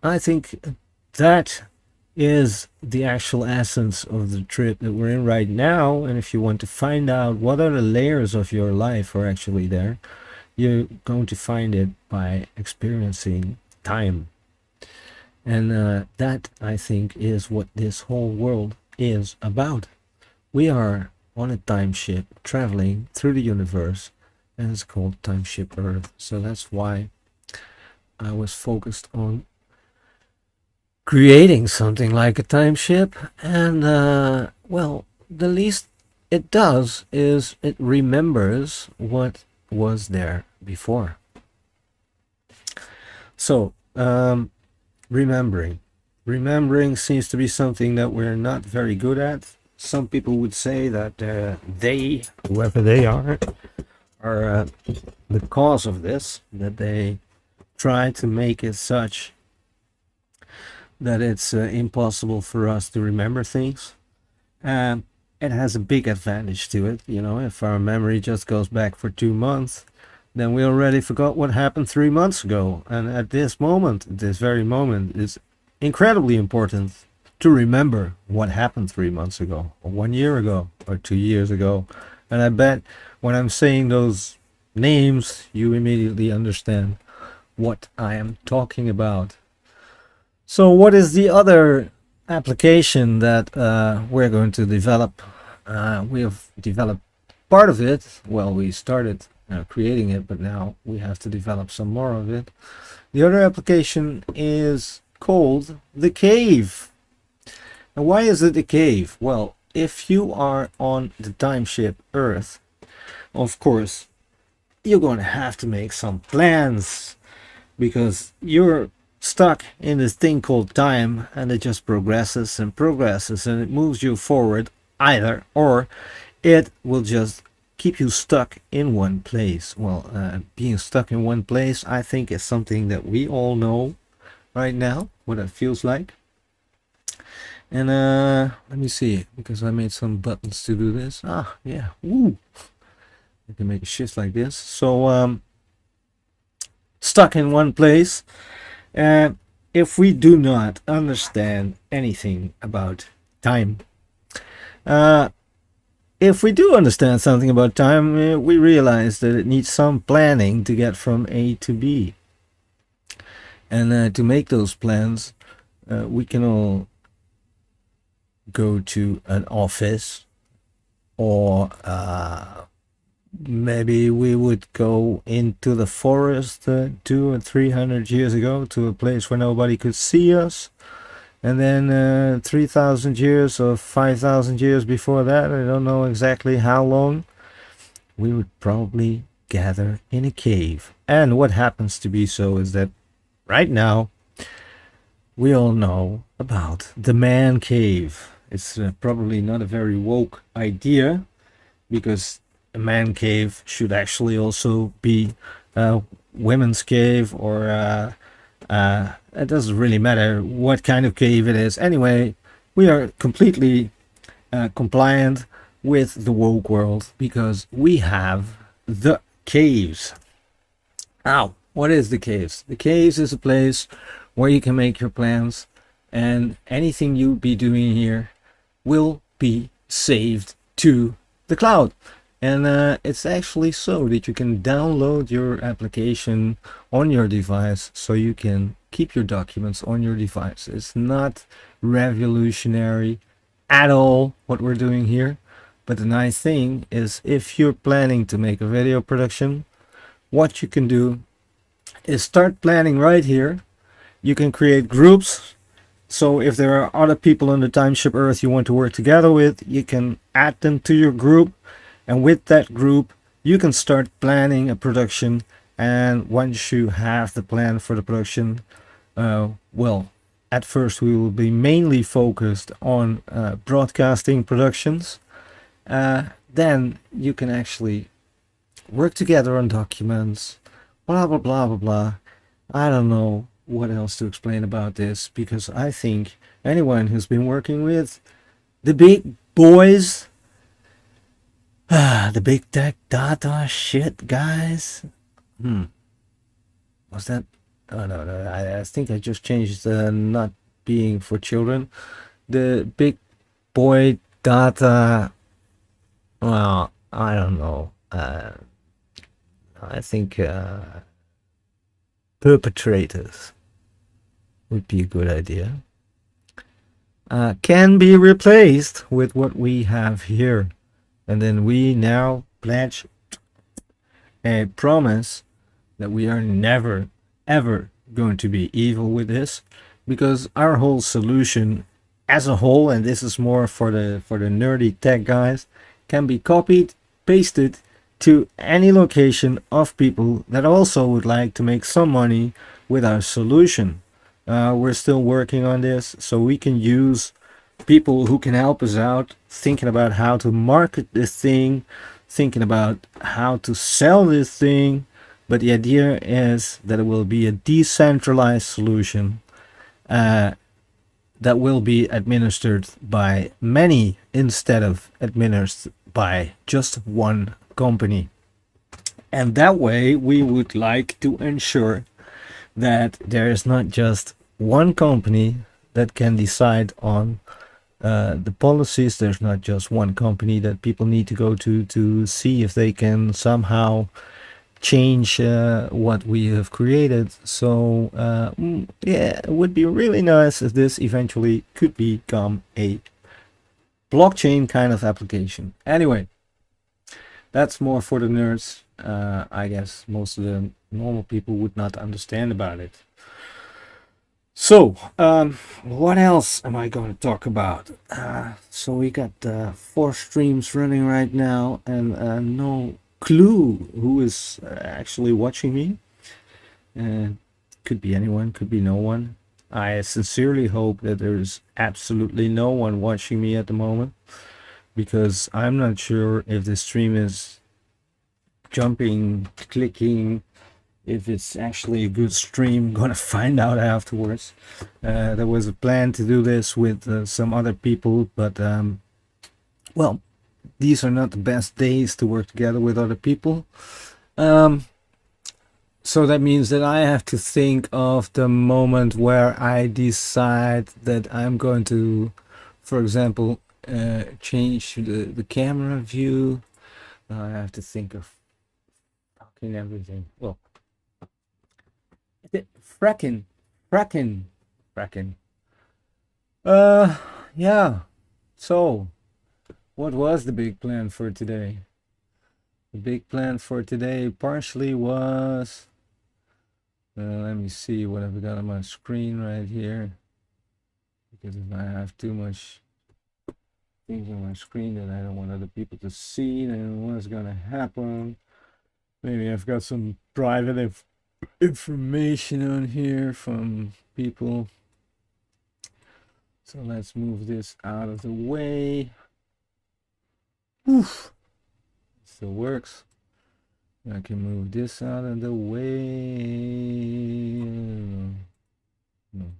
I think that is the actual essence of the trip that we're in right now. And if you want to find out what other layers of your life are actually there, you're going to find it by experiencing time. And that, I think, is what this whole world is about. We are on a time ship traveling through the universe, and it's called Timeship Earth. So that's why I was focused on creating something like a time ship. And, well, the least it does is it remembers what was there before. So, remembering. Remembering seems to be something that we're not very good at. Some people would say that they, whoever they are the cause of this, that they try to make it such that it's impossible for us to remember things. It has a big advantage to it. You know, if our memory just goes back for 2 months, then we already forgot what happened 3 months ago. And at this moment, this very moment, it's incredibly important to remember what happened 3 months ago, or 1 year ago, or 2 years ago. And I bet when I'm saying those names, you immediately understand what I am talking about. So what is the other application that we're going to develop? We have developed part of it. Well, we started creating it, but now we have to develop some more of it. The other application is called the cave. And why is it a cave? Well, if you are on the timeship Earth, of course, you're going to have to make some plans because you're stuck in this thing called time, and it just progresses and progresses and it moves you forward either, or it will just keep you stuck in one place. Well, being stuck in one place, I think, is something that we all know right now, what it feels like. And let me see, because I made some buttons to do this. Ah, yeah. Ooh. I can make a shift like this. So, stuck in one place. If we do not understand anything about time, if we do understand something about time, we realize that it needs some planning to get from A to B. And to make those plans, we can all go to an office, or maybe we would go into the forest 200 or 300 years ago to a place where nobody could see us. And then 3,000 years or 5,000 years before that, I don't know exactly how long, we would probably gather in a cave. And what happens to be so is that right now, we all know about the man cave. It's probably not a very woke idea, because a man cave should actually also be a women's cave, or it doesn't really matter what kind of cave it is. Anyway, we are completely compliant with the woke world because we have the caves. Now, what is the caves? The caves is a place where you can make your plans, and anything you be doing here will be saved to the cloud. And it's actually so that you can download your application on your device, so you can keep your documents on your device. It's not revolutionary at all what we're doing here. But the nice thing is, if you're planning to make a video production, what you can do is start planning right here. You can create groups. So if there are other people on the Timeship Earth you want to work together with, you can add them to your group. And with that group, you can start planning a production. And once you have the plan for the production, well, at first we will be mainly focused on broadcasting productions. Then you can actually work together on documents, blah, blah, blah, blah, blah. I don't know what else to explain about this, because I think anyone who's been working with the big boys, the big tech data shit guys, was that Oh no, no, I think I just changed not being for children. The big boy data. Well, I don't know. I think perpetrators would be a good idea. Can be replaced with what we have here, and then we now pledge a promise that we are never ever going to be evil with this, because our whole solution as a whole, and this is more for the nerdy tech guys, can be copied, pasted to any location of people that also would like to make some money with our solution. We're still working on this, so we can use people who can help us out, thinking about how to market this thing, thinking about how to sell this thing. But the idea is that it will be a decentralized solution that will be administered by many instead of administered by just one company. And that way we would like to ensure that there is not just one company that can decide on the policies. There's not just one company that people need to go to see if they can somehow change what we have created. So yeah, it would be really nice if this eventually could become a blockchain kind of application. Anyway, that's more for the nerds. I guess most of the normal people would not understand about it. So, what else am I going to talk about? So we got 4 streams running right now, and no clue who is actually watching me. Could be anyone, could be no one. I sincerely hope that there's absolutely no one watching me at the moment, because I'm not sure if the stream is jumping, clicking, if it's actually a good stream. Gonna find out afterwards. There was a plan to do this with some other people, but well, these are not the best days to work together with other people. So that means that I have to think of the moment where I decide that I'm going to, for example, change the camera view. I have to think of fucking everything. Well, fracking. Yeah. So, what was the big plan for today? The big plan for today partially was, let me see what I've got on my screen right here, because if I have too much things on my screen that I don't want other people to see, then what's gonna happen? Maybe I've got some private information on here from people. So let's move this out of the way. Oof. Still works. I can move this out of the way. No.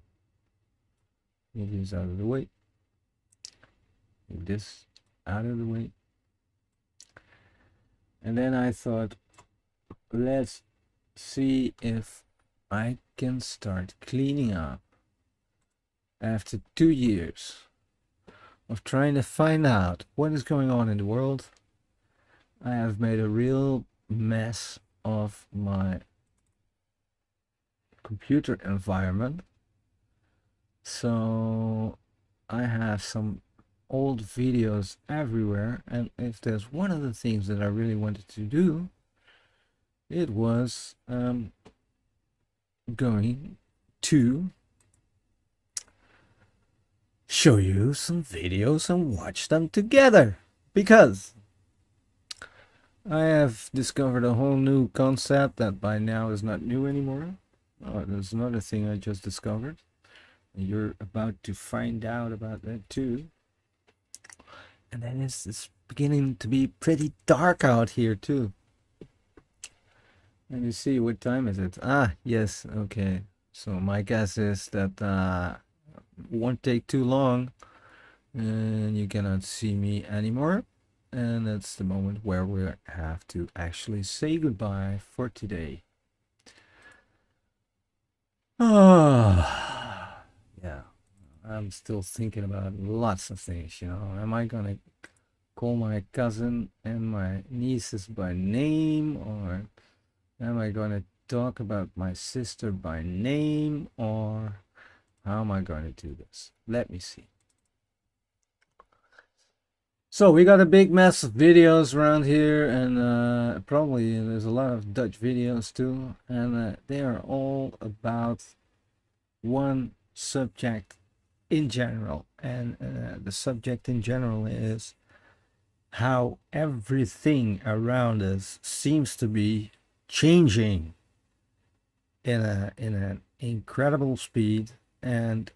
Move this out of the way. Move this out of the way. And then I thought, let's see if I can start cleaning up after 2 years of trying to find out what is going on in the world. I have made a real mess of my computer environment. So I have some old videos everywhere, and if there's one of the things that I really wanted to do, it was going to show you some videos and watch them together, because I have discovered a whole new concept that by now is not new anymore. Oh, there's another thing I just discovered. You're about to find out about that too. And then it's beginning to be pretty dark out here too. Let me see, what time is it? Ah, yes, okay. So my guess is that won't take too long and you cannot see me anymore. And that's the moment where we have to actually say goodbye for today. Oh, yeah. I'm still thinking about lots of things, you know. Am I gonna call my cousin and my nieces by name, or am I gonna talk about my sister by name, or how am I gonna do this? Let me see. So we got a big mess of videos around here, and probably there's a lot of Dutch videos too, and they are all about one subject in general, and the subject in general is how everything around us seems to be changing in an incredible speed. And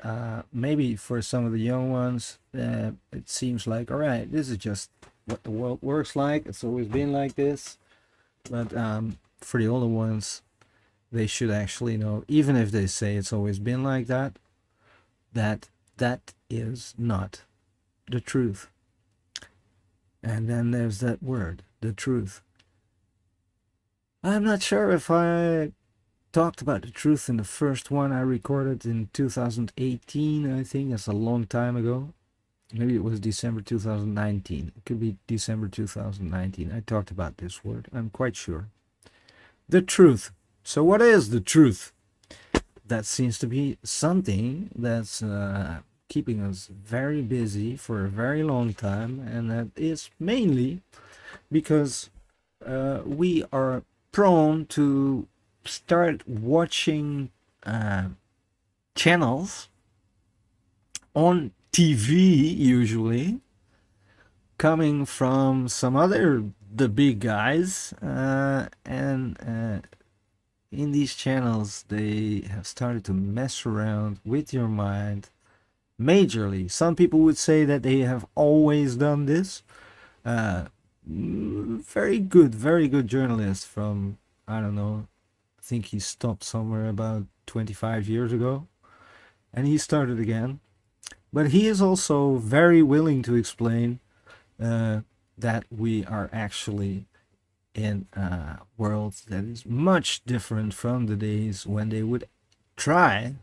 maybe for some of the young ones, it seems like, all right, this is just what the world works like. It's always been like this. But for the older ones, they should actually know, even if they say it's always been like that, that is not the truth. And then there's that word, the truth. I'm not sure if I talked about the truth in the first one I recorded in 2018. I think that's a long time ago. Maybe it was December 2019. It could be December 2019. I talked about this word, I'm quite sure. The truth. So what is the truth? That seems to be something that's keeping us very busy for a very long time, and that is mainly because we are prone to start watching channels on TV, usually coming from some other the big guys, and in these channels they have started to mess around with your mind majorly. Some people would say that they have always done this. Very good journalist from, I don't know, I think he stopped somewhere about 25 years ago, and he started again. But he is also very willing to explain that we are actually in a world that is much different from the days when they would try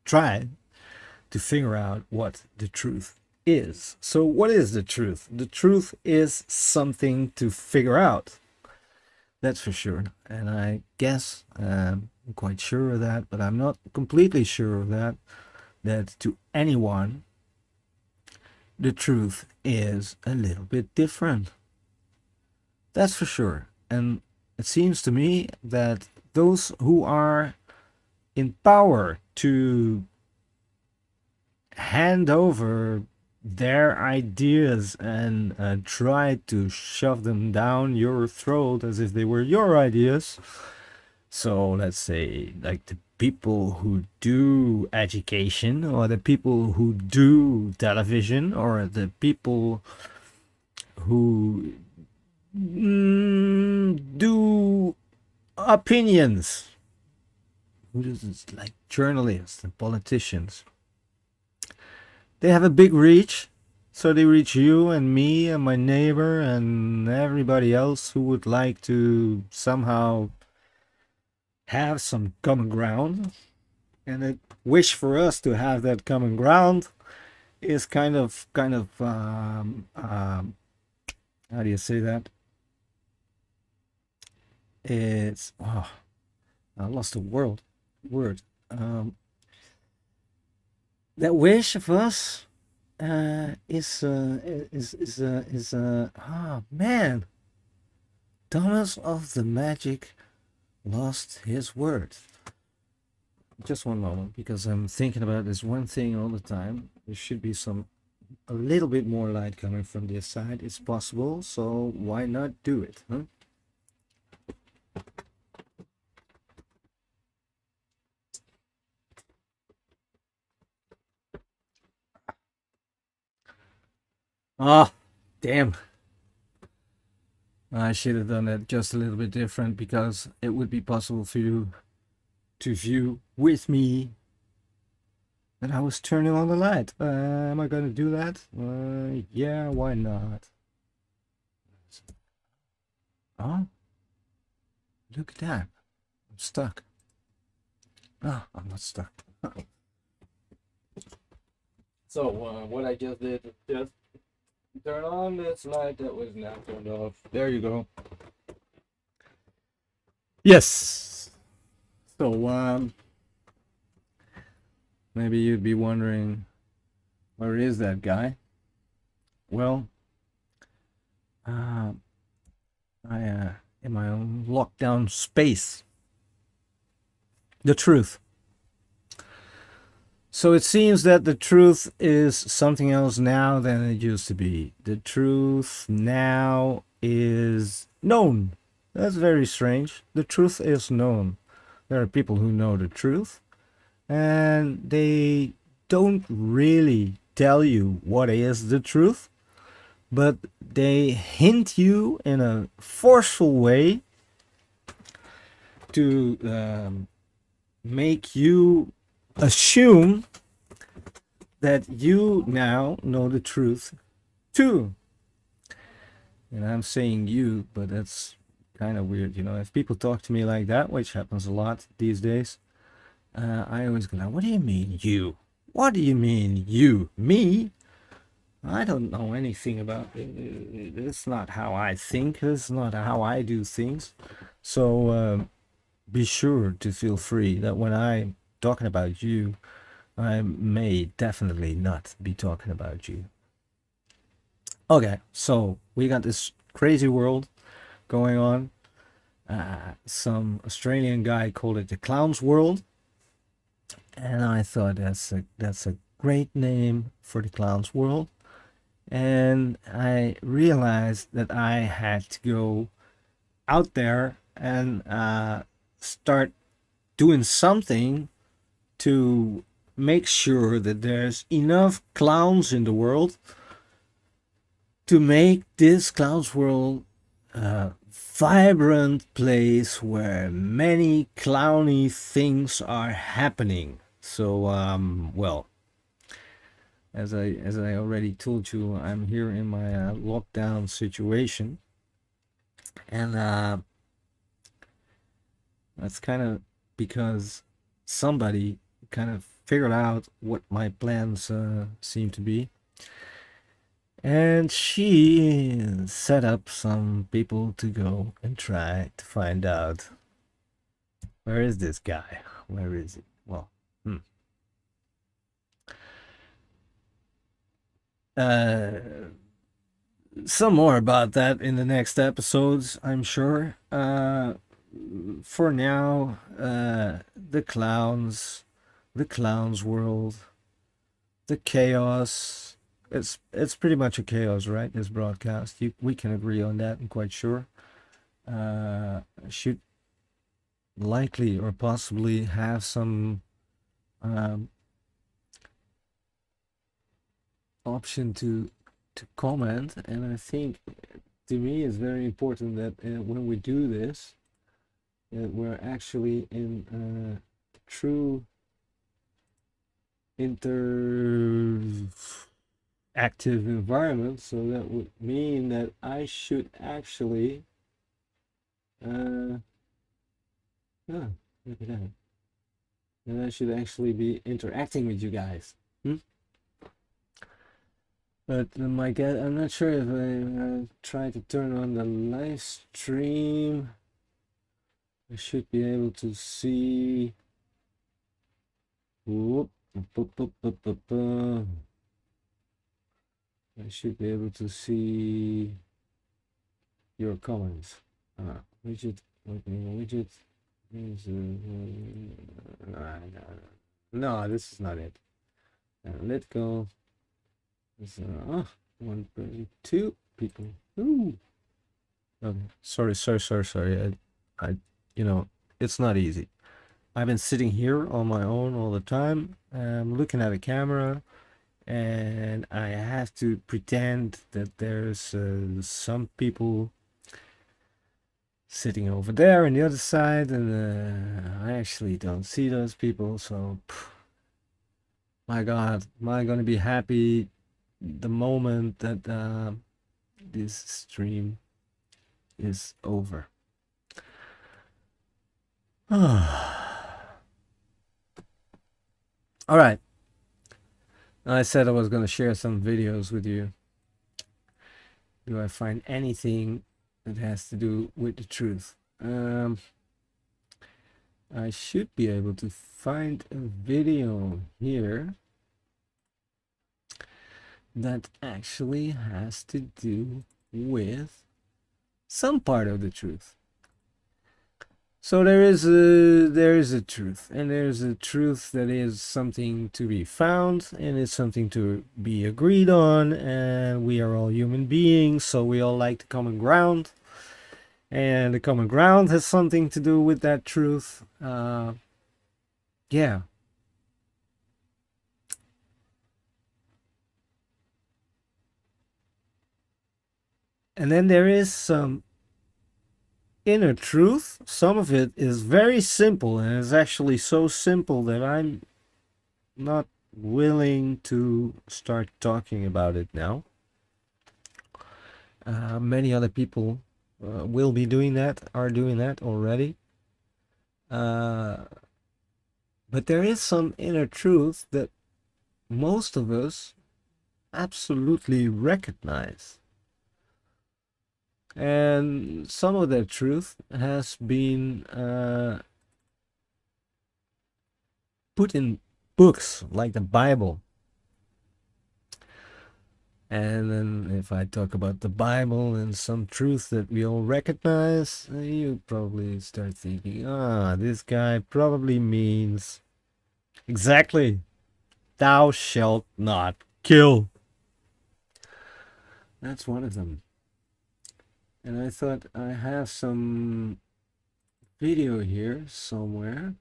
to figure out what the truth is. So what is the truth? The truth is something to figure out. That's for sure. And I guess I'm quite sure of that, but I'm not completely sure of that to anyone, the truth is a little bit different. That's for sure. And it seems to me that those who are in power to hand over their ideas and try to shove them down your throat as if they were your ideas. So let's say like the people who do education, or the people who do television, or the people who do opinions, who is like journalists and politicians. They have a big reach, so they reach you and me and my neighbor and everybody else who would like to somehow have some common ground. And a wish for us to have that common ground is kind of how do you say that? It's I lost the word. That wish of us is man, Thomas of the Magic lost his word. Just one moment, because I'm thinking about this one thing all the time. There should be a little bit more light coming from this side. It's possible, so why not do it, huh? Ah, damn. I should have done that just a little bit different, because it would be possible for you to view with me that I was turning on the light. Am I going to do that? Yeah, why not? Oh, look at that. I'm stuck. Ah, I'm not stuck. So what I just did is just turn on this light that was now turned off. There you go. Yes. So maybe you'd be wondering, where is that guy? Well, I in my own lockdown space. The truth. So it seems that the truth is something else now than it used to be. The truth now is known. That's very strange. The truth is known. There are people who know the truth, and they don't really tell you what is the truth, but they hint you in a forceful way to make you assume that you now know the truth too. And I'm saying you, but that's kind of weird, you know. If people talk to me like that, which happens a lot these days, I always go, what do you mean you? What do you mean you? Me? I don't know anything about it. It's not how I think. It's not how I do things. So be sure to feel free that when I'm talking about you, I may definitely not be talking about you. Okay, so we got this crazy world going on. Some Australian guy called it the clown's world, and I thought that's a great name for the clown's world. And I realized that I had to go out there and start doing something to make sure that there's enough clowns in the world to make this clowns world a vibrant place where many clowny things are happening. So well, as I already told you, I'm here in my lockdown situation, and that's kind of because somebody kind of figured out what my plans seem to be, and she set up some people to go and try to find out, where is this guy? Where is he? Well, some more about that in the next episodes, I'm sure. For now, the clowns world, the chaos. It's pretty much a chaos, right? This broadcast, we can agree on that. I'm quite sure. Should likely or possibly have some option to comment, and I think to me it's very important that when we do this, we're actually in a true interactive environment. So that would mean that I should actually look at that, and I should actually be interacting with you guys. But my God, I'm not sure if I try to turn on the live stream. I should be able to see. Whoop, boop, boop, boop, boop, boop. I should be able to see your comments. Widget, widget. No, this is not it. Let's go. One person, two people. Ooh. Okay. Sorry. I, it's not easy. I've been sitting here on my own all the time. I'm looking at a camera, and I have to pretend that there's some people sitting over there on the other side, and I actually don't see those people. So, my God, am I gonna be happy the moment that this stream is over? All right. I said I was going to share some videos with you. Do I find anything that has to do with the truth? I should be able to find a video here that actually has to do with some part of the truth. So there is a truth, and there's a truth that is something to be found, and it's something to be agreed on, and we are all human beings, so we all like the common ground, and the common ground has something to do with that truth. Yeah. And then there is some inner truth. Some of it is very simple, and it's actually so simple that I'm not willing to start talking about it now. Many other people will be doing that, are doing that already. But there is some inner truth that most of us absolutely recognize. And some of that truth has been put in books like the Bible. And then if I talk about the Bible and some truth that we all recognize, you probably start thinking, this guy probably means exactly, thou shalt not kill. That's one of them. And I thought I have some video here somewhere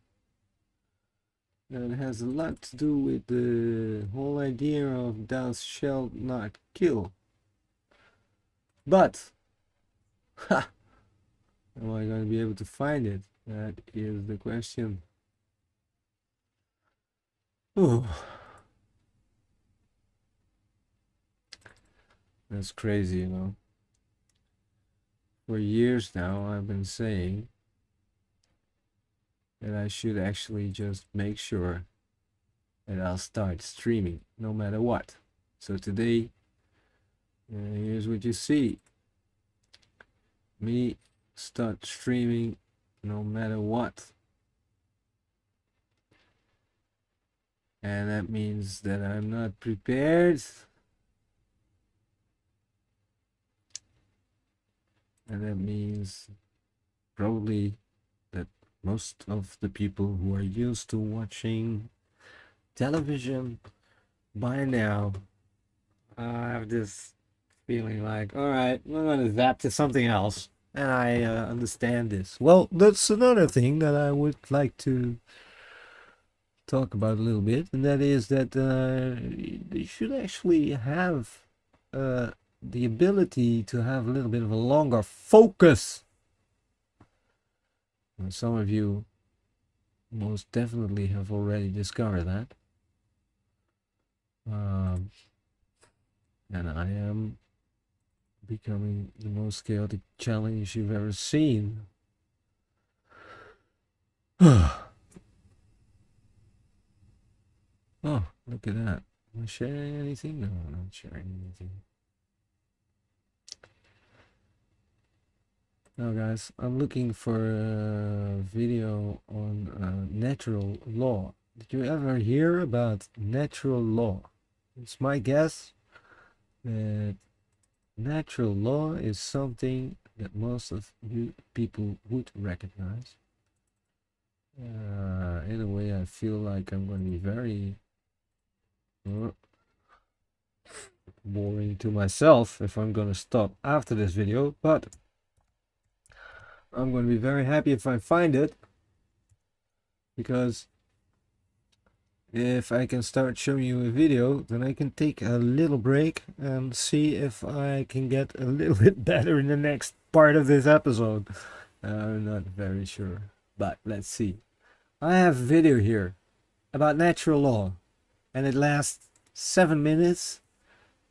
that has a lot to do with the whole idea of thou shalt not kill. But, ha, am I going to be able to find it? That is the question. Ooh. That's crazy, you know. For years now, I've been saying that I should actually just make sure that I'll start streaming no matter what. So today, here's what you see. Me start streaming no matter what. And that means that I'm not prepared. And that means probably that most of the people who are used to watching television by now have this feeling like, all right, we're going to zap to something else. And I understand this. Well, that's another thing that I would like to talk about a little bit, and that is that you should actually have the ability to have a little bit of a longer focus. And some of you most definitely have already discovered that. And I am becoming the most chaotic challenge you've ever seen. Oh, look at that. Am I sharing anything? No, I'm not sharing anything. Now guys, I'm looking for a video on natural law. Did you ever hear about natural law? It's my guess that natural law is something that most of you people would recognize. In a way, I feel like I'm going to be very boring to myself if I'm going to stop after this video, but I'm going to be very happy if I find it, because if I can start showing you a video, then I can take a little break and see if I can get a little bit better in the next part of this episode. I'm not very sure, but let's see. I have a video here about natural law, and it lasts 7 minutes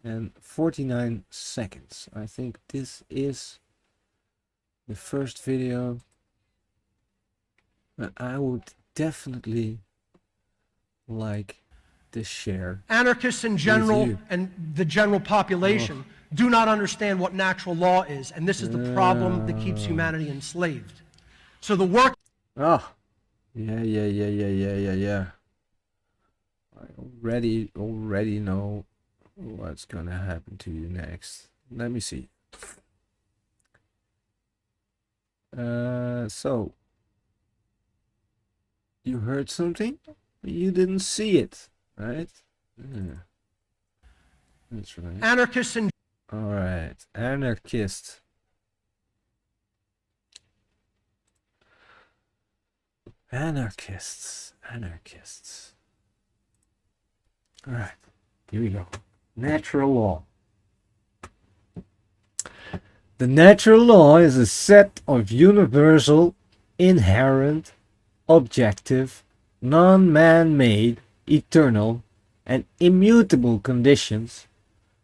and 49 seconds. I think this is the first video that I would definitely like this share. Anarchists in general and the general population do not understand what natural law is, and this is the problem that keeps humanity enslaved. So the work... Oh, yeah. I already know what's gonna happen to you next. Let me see. So you heard something? You didn't see it, right? Yeah. That's right. Anarchists in... All right, anarchist. Anarchists. All right, here we go. Natural law. The natural law is a set of universal, inherent, objective, non-man-made, eternal, and immutable conditions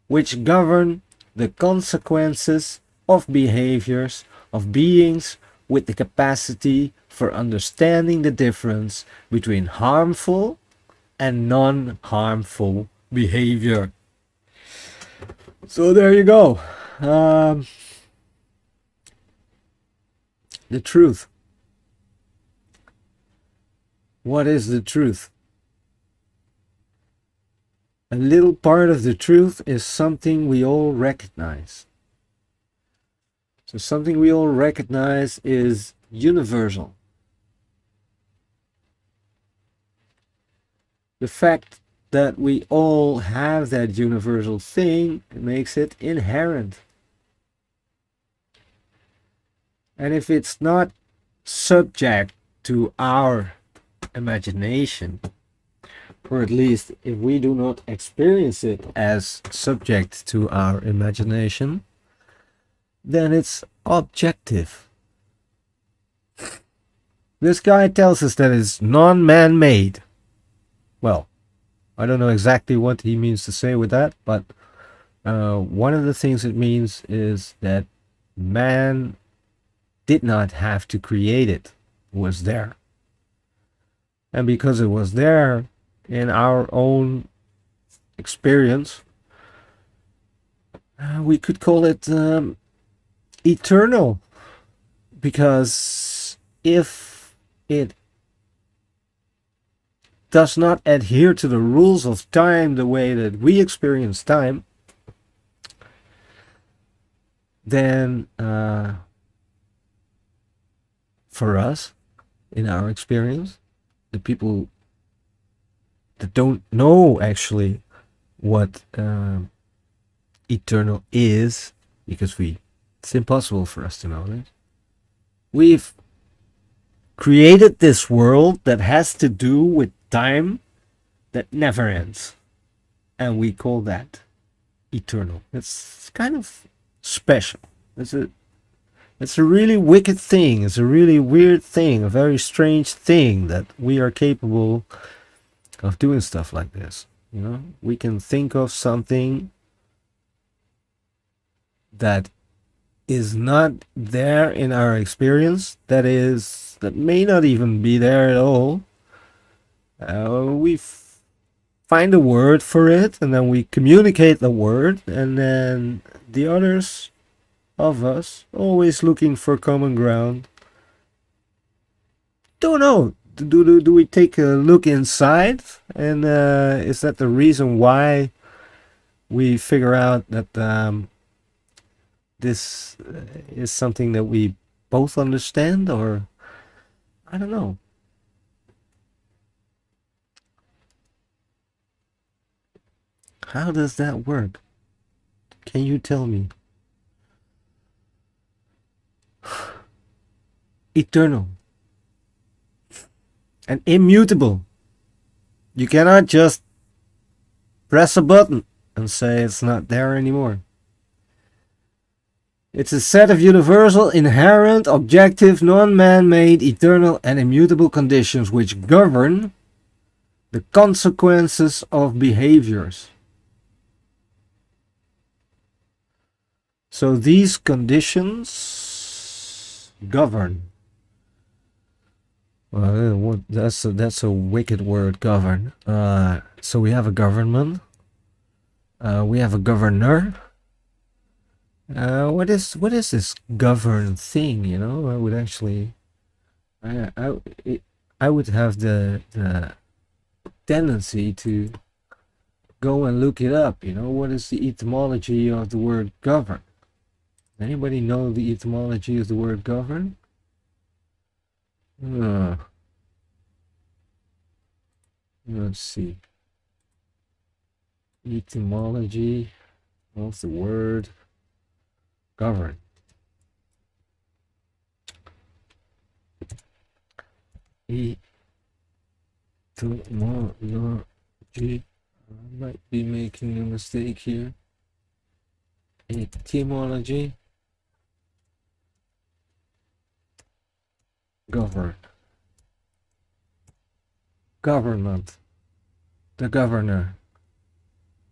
which govern the consequences of behaviors of beings with the capacity for understanding the difference between harmful and non-harmful behavior. So there you go. The truth. What is the truth? A little part of the truth is something we all recognize. So something we all recognize is universal. The fact that we all have that universal thing makes it inherent. And if it's not subject to our imagination, or at least if we do not experience it as subject to our imagination, then it's objective. This guy tells us that it's non-man-made. Well, I don't know exactly what he means to say with that, but one of the things it means is that man did not have to create it. It was there. And because it was there in our own experience, we could call it eternal. Because if it does not adhere to the rules of time the way that we experience time, then for us, in our experience, the people that don't know actually what eternal is, because it's impossible for us to know that. We've created this world that has to do with time that never ends, and we call that eternal. It's kind of special. It's a really wicked thing. It's a really weird thing, a very strange thing that we are capable of doing stuff like this. You know, we can think of something that is not there in our experience, that may not even be there at all. We find a word for it, and then we communicate the word, and then the others of us, always looking for common ground, don't know. Do we take a look inside, and is that the reason why we figure out that this is something that we both understand? Or I don't know. How does that work? Can you tell me? Eternal and immutable. You cannot just press a button and say it's not there anymore. It's a set of universal, inherent, objective, non-man-made, eternal and immutable conditions which govern the consequences of behaviors. So these conditions govern. Well, that's a wicked word, govern. So we have a government. We have a governor. What is this govern thing? You know, I would actually, I would have the tendency to go and look it up. You know, what is the etymology of the word govern? Anybody know the etymology of the word govern? Let's see. Etymology of the word govern. Etymology. I might be making a mistake here. Etymology. Govern. Government. The governor.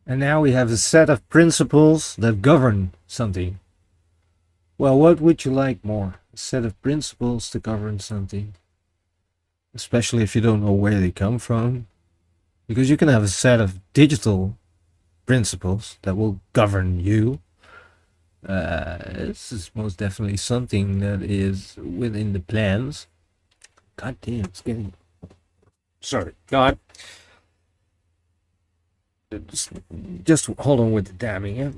And now we have a set of principles that govern something. Well, what would you like more? A set of principles to govern something. Especially if you don't know where they come from. Because you can have a set of digital principles that will govern you. This is most definitely something that is within the plans. God damn, it's getting... Sorry, God. Just hold on with the damming, yeah?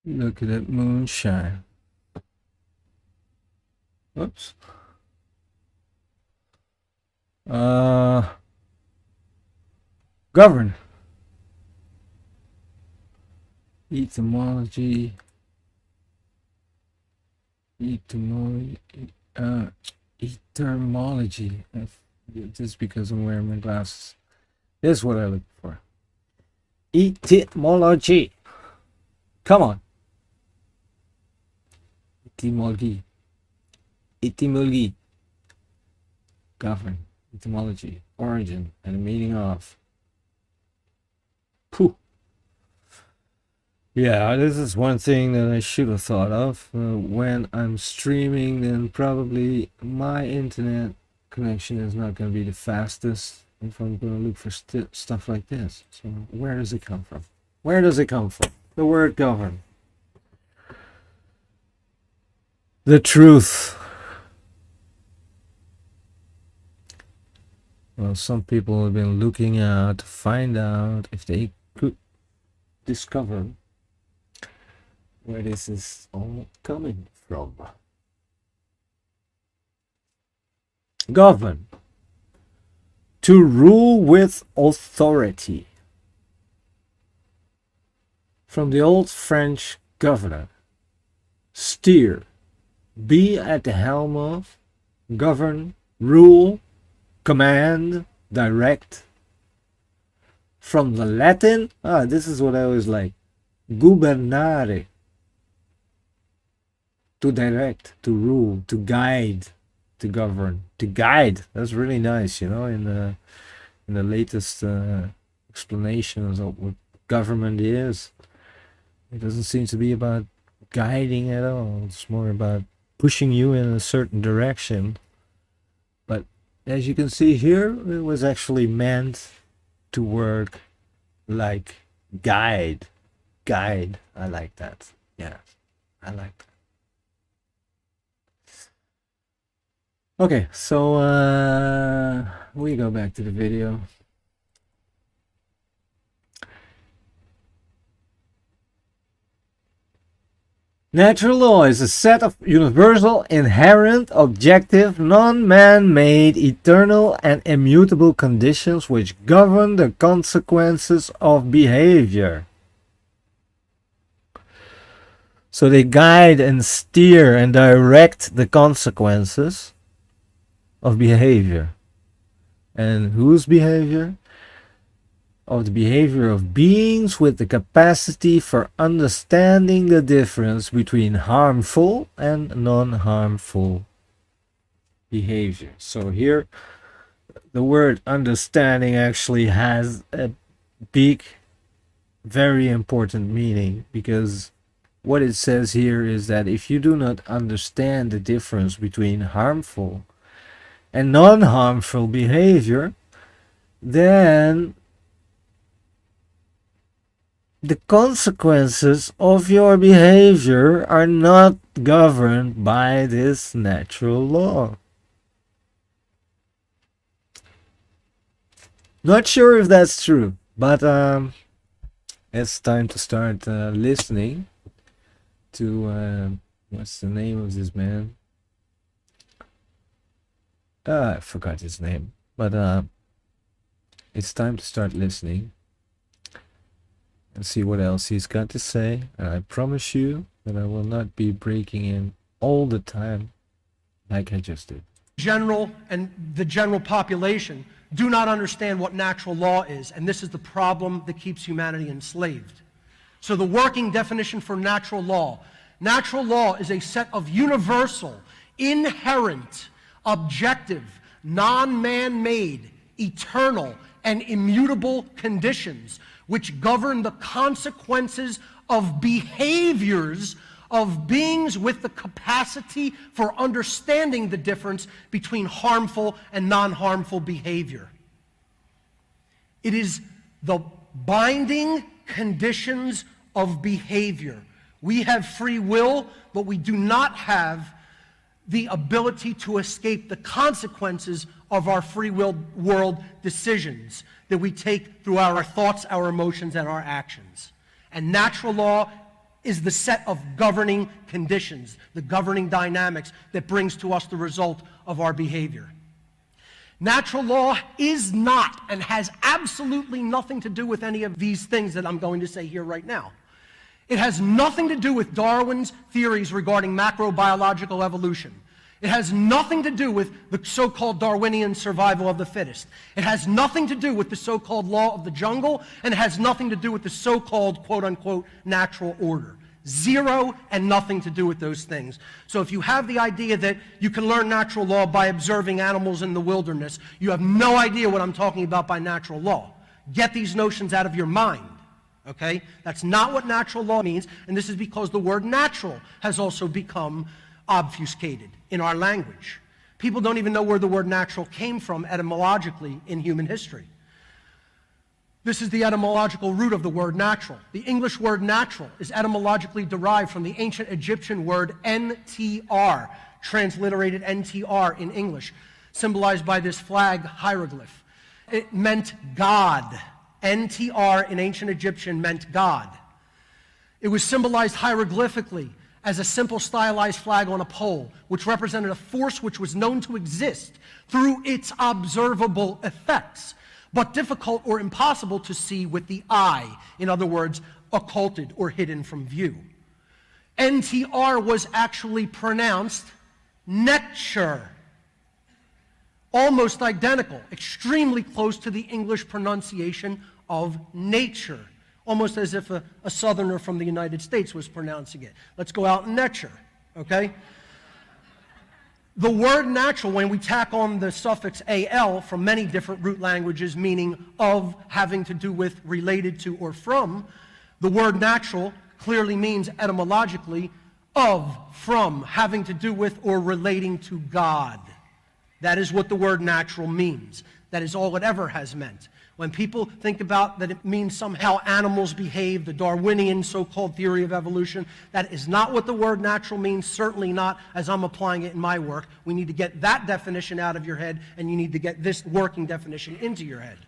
Look at that moonshine. Oops. Govern. Etymology. Etymology. Just because I'm wearing my glasses. This is what I look for. Etymology. Come on. Etymology. Etymology. Govern. Etymology. Origin and the meaning of. Pooh. Yeah, this is one thing that I should have thought of. When I'm streaming, then probably my internet connection is not going to be the fastest if I'm going to look for stuff like this. So where does it come from? Where does it come from? The word govern. The truth. Well, some people have been looking out to find out if they could discover where this is all coming from. Govern. To rule with authority. From the old French governor. Steer. Be at the helm of. Govern. Rule. Command. Direct. From the Latin. This is what I always like. Gubernare. To direct, to rule, to guide, to govern, to guide. That's really nice, you know, in the latest explanations of what government is. It doesn't seem to be about guiding at all. It's more about pushing you in a certain direction. But as you can see here, it was actually meant to work like guide. Guide. I like that. Yeah, I like that. Okay, so we go back to the video. Natural law is a set of universal, inherent, objective, non-man-made, eternal, and immutable conditions which govern the consequences of behavior. So they guide and steer and direct the consequences of behavior. And whose behavior? Of the behavior of beings with the capacity for understanding the difference between harmful and non-harmful behavior. So here the word understanding actually has a big, very important meaning, because what it says here is that if you do not understand the difference between harmful and non-harmful behavior, then the consequences of your behavior are not governed by this natural law. Not sure if that's true, but it's time to start listening to what's the name of this man? I forgot his name, but it's time to start listening and see what else he's got to say. And I promise you that I will not be breaking in all the time like I just did. General and the general population do not understand what natural law is, and this is the problem that keeps humanity enslaved. So the working definition for natural law is a set of universal, inherent, objective, non-man-made, eternal, and immutable conditions which govern the consequences of behaviors of beings with the capacity for understanding the difference between harmful and non-harmful behavior. It is the binding conditions of behavior. We have free will, but we do not have the ability to escape the consequences of our free will world decisions that we take through our thoughts, our emotions, and our actions. And natural law is the set of governing conditions, the governing dynamics that brings to us the result of our behavior. Natural law is not and has absolutely nothing to do with any of these things that I'm going to say here right now. It has nothing to do with Darwin's theories regarding macrobiological evolution. It has nothing to do with the so-called Darwinian survival of the fittest. It has nothing to do with the so-called law of the jungle, and it has nothing to do with the so-called, quote-unquote, natural order. Zero and nothing to do with those things. So if you have the idea that you can learn natural law by observing animals in the wilderness, you have no idea what I'm talking about by natural law. Get these notions out of your mind. Okay? That's not what natural law means, and this is because the word natural has also become obfuscated in our language. People don't even know where the word natural came from etymologically in human history. This is the etymological root of the word natural. The English word natural is etymologically derived from the ancient Egyptian word NTR, transliterated NTR in English, symbolized by this flag hieroglyph. It meant God. NTR in ancient Egyptian meant God. It was symbolized hieroglyphically as a simple stylized flag on a pole, which represented a force which was known to exist through its observable effects, but difficult or impossible to see with the eye. In other words, occulted or hidden from view. NTR was actually pronounced nature. Almost identical, extremely close to the English pronunciation of nature. Almost as if a southerner from the United States was pronouncing it. Let's go out nature, okay? The word natural, when we tack on the suffix al from many different root languages, meaning of, having to do with, related to, or from, the word natural clearly means etymologically of, from, having to do with, or relating to God. That is what the word natural means. That is all it ever has meant. When people think about that it means somehow animals behave, the Darwinian so-called theory of evolution, that is not what the word natural means, certainly not as I'm applying it in my work. We need to get that definition out of your head, and you need to get this working definition into your head.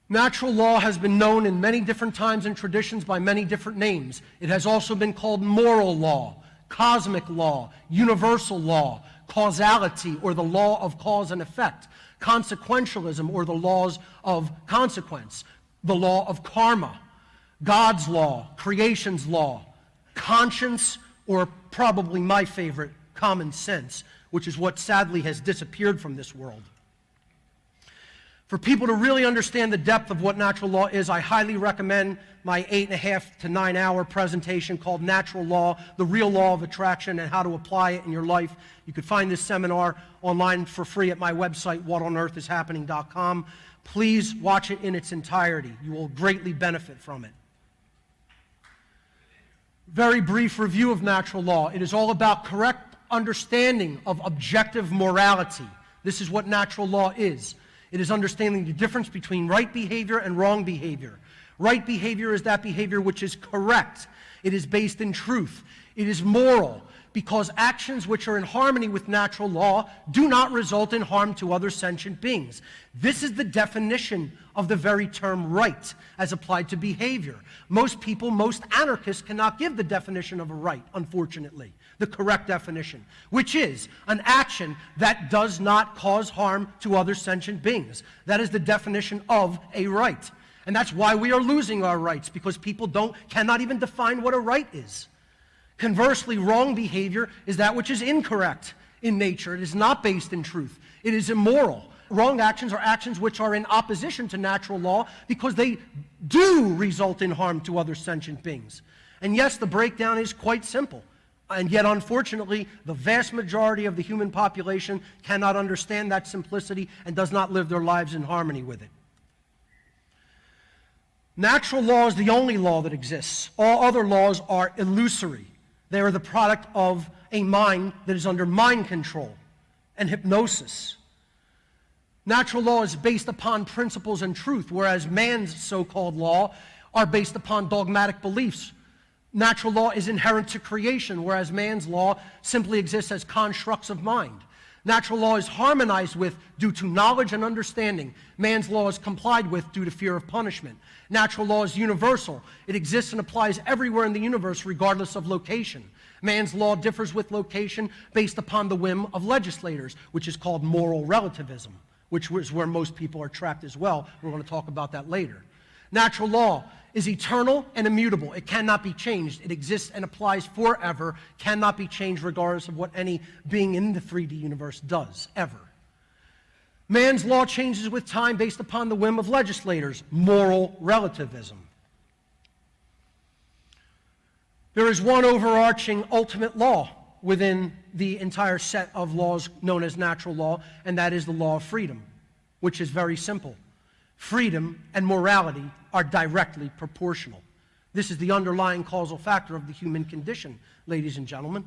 Natural law has been known in many different times and traditions by many different names. It has also been called moral law, cosmic law, universal law, causality, or the law of cause and effect, consequentialism, or the laws of consequence, the law of karma, God's law, creation's law, conscience, or probably my favorite, common sense, which is what sadly has disappeared from this world. For people to really understand the depth of what natural law is, I highly recommend my 8.5 to 9 hour presentation called Natural Law, the Real Law of Attraction and How to Apply It in Your Life. You could find this seminar online for free at my website, whatonearthishappening.com. Please watch it in its entirety. You will greatly benefit from it. Very brief review of natural law. It is all about correct understanding of objective morality. This is what natural law is. It is understanding the difference between right behavior and wrong behavior. Right behavior is that behavior which is correct. It is based in truth. It is moral, because actions which are in harmony with natural law do not result in harm to other sentient beings. This is the definition of the very term right as applied to behavior. Most people, most anarchists cannot give the definition of a right, unfortunately, the correct definition, which is an action that does not cause harm to other sentient beings. That is the definition of a right. And that's why we are losing our rights, because people cannot even define what a right is. Conversely, wrong behavior is that which is incorrect in nature. It is not based in truth. It is immoral. Wrong actions are actions which are in opposition to natural law because they do result in harm to other sentient beings. And yes, the breakdown is quite simple. And yet, unfortunately, the vast majority of the human population cannot understand that simplicity and does not live their lives in harmony with it. Natural law is the only law that exists. All other laws are illusory. They are the product of a mind that is under mind control and hypnosis. Natural law is based upon principles and truth, whereas man's so-called law are based upon dogmatic beliefs. Natural law is inherent to creation, whereas man's law simply exists as constructs of mind. Natural law is harmonized with due to knowledge and understanding. Man's law is complied with due to fear of punishment. Natural law is universal. It exists and applies everywhere in the universe regardless of location. Man's law differs with location based upon the whim of legislators, which is called moral relativism, which is where most people are trapped as well. We're going to talk about that later. Natural law is eternal and immutable. It cannot be changed. It exists and applies forever, cannot be changed regardless of what any being in the 3D universe does, ever. Man's law changes with time based upon the whim of legislators, moral relativism. There is one overarching ultimate law within the entire set of laws known as natural law, and that is the law of freedom, which is very simple. Freedom and morality are directly proportional. This is the underlying causal factor of the human condition, ladies and gentlemen.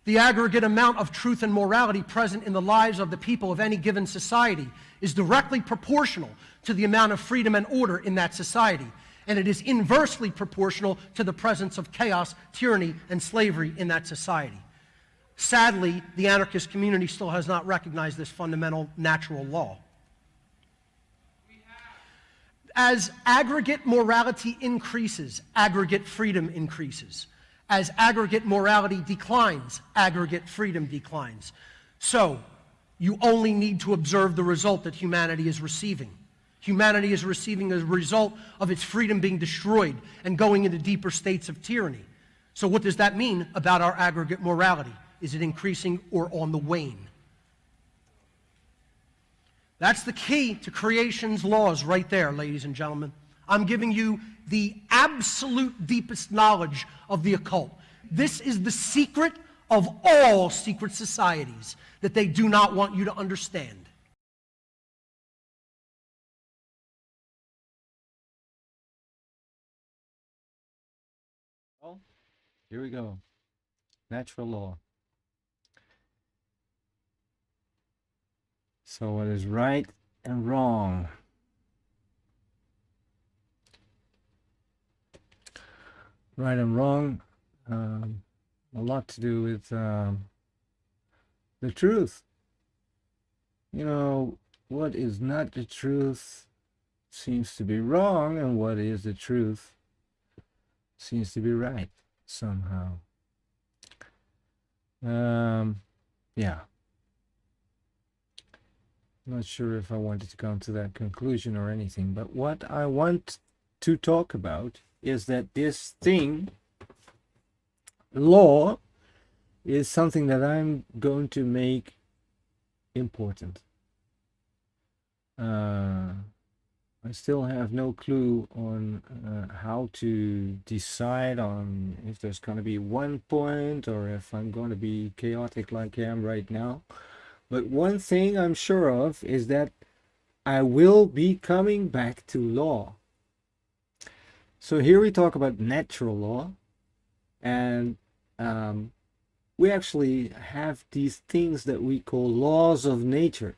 The aggregate amount of truth and morality present in the lives of the people of any given society is directly proportional to the amount of freedom and order in that society, and it is inversely proportional to the presence of chaos, tyranny, and slavery in that society. Sadly, the anarchist community still has not recognized this fundamental natural law. As aggregate morality increases, aggregate freedom increases. As aggregate morality declines, aggregate freedom declines. So, you only need to observe the result that humanity is receiving. Humanity is receiving as a result of its freedom being destroyed and going into deeper states of tyranny. So what does that mean about our aggregate morality? Is it increasing or on the wane? That's the key to creation's laws right there, ladies and gentlemen. I'm giving you the absolute deepest knowledge of the occult. This is the secret of all secret societies that they do not want you to understand. Well, here we go. Natural law. So what is right and wrong? Right and wrong, a lot to do with the truth. You know, what is not the truth seems to be wrong, and what is the truth seems to be right somehow. Yeah. Not sure if I wanted to come to that conclusion or anything, but what I want to talk about is that this thing, law, is something that I'm going to make important. I still have no clue on how to decide on if there's going to be one point or if I'm going to be chaotic like I am right now. But one thing I'm sure of is that I will be coming back to law. So here we talk about natural law, and we actually have these things that we call laws of nature.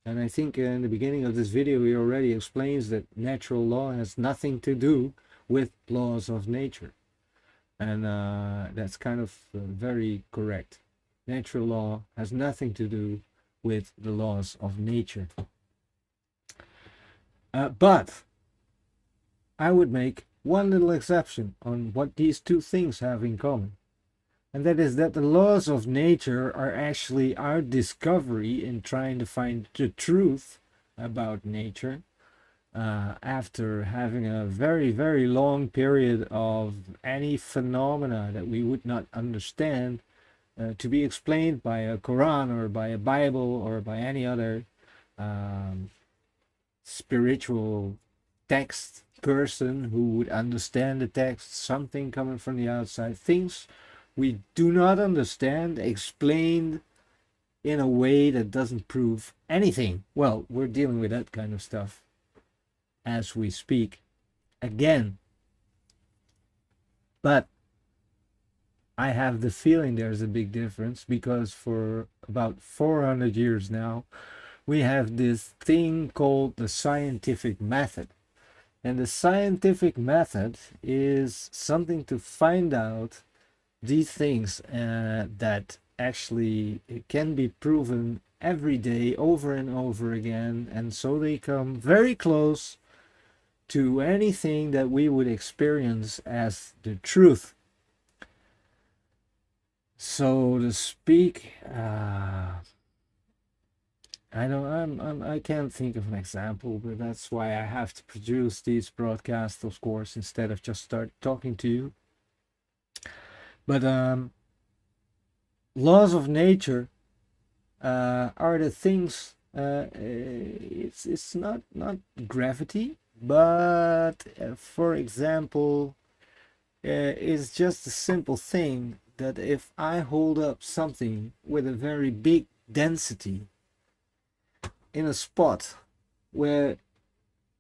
And I think in the beginning of this video, he already explains that natural law has nothing to do with laws of nature. And that's kind of very correct. Natural law has nothing to do with the laws of nature. But I would make one little exception on what these two things have in common. And that is that the laws of nature are actually our discovery in trying to find the truth about nature after having a very, very long period of any phenomena that we would not understand to be explained by a Quran or by a Bible or by any other spiritual text person who would understand the text, something coming from the outside, things we do not understand explained in a way that doesn't prove anything. Well, we're dealing with that kind of stuff as we speak again. But I have the feeling there's a big difference, because for about 400 years now, we have this thing called the scientific method. And the scientific method is something to find out these things that actually can be proven every day over and over again, and so they come very close to anything that we would experience as the truth, so to speak. I can't think of an example, but that's why I have to produce these broadcasts, of course, instead of just start talking to you. But laws of nature are the things. It's not gravity, but for example, it's just a simple thing that if I hold up something with a very big density in a spot where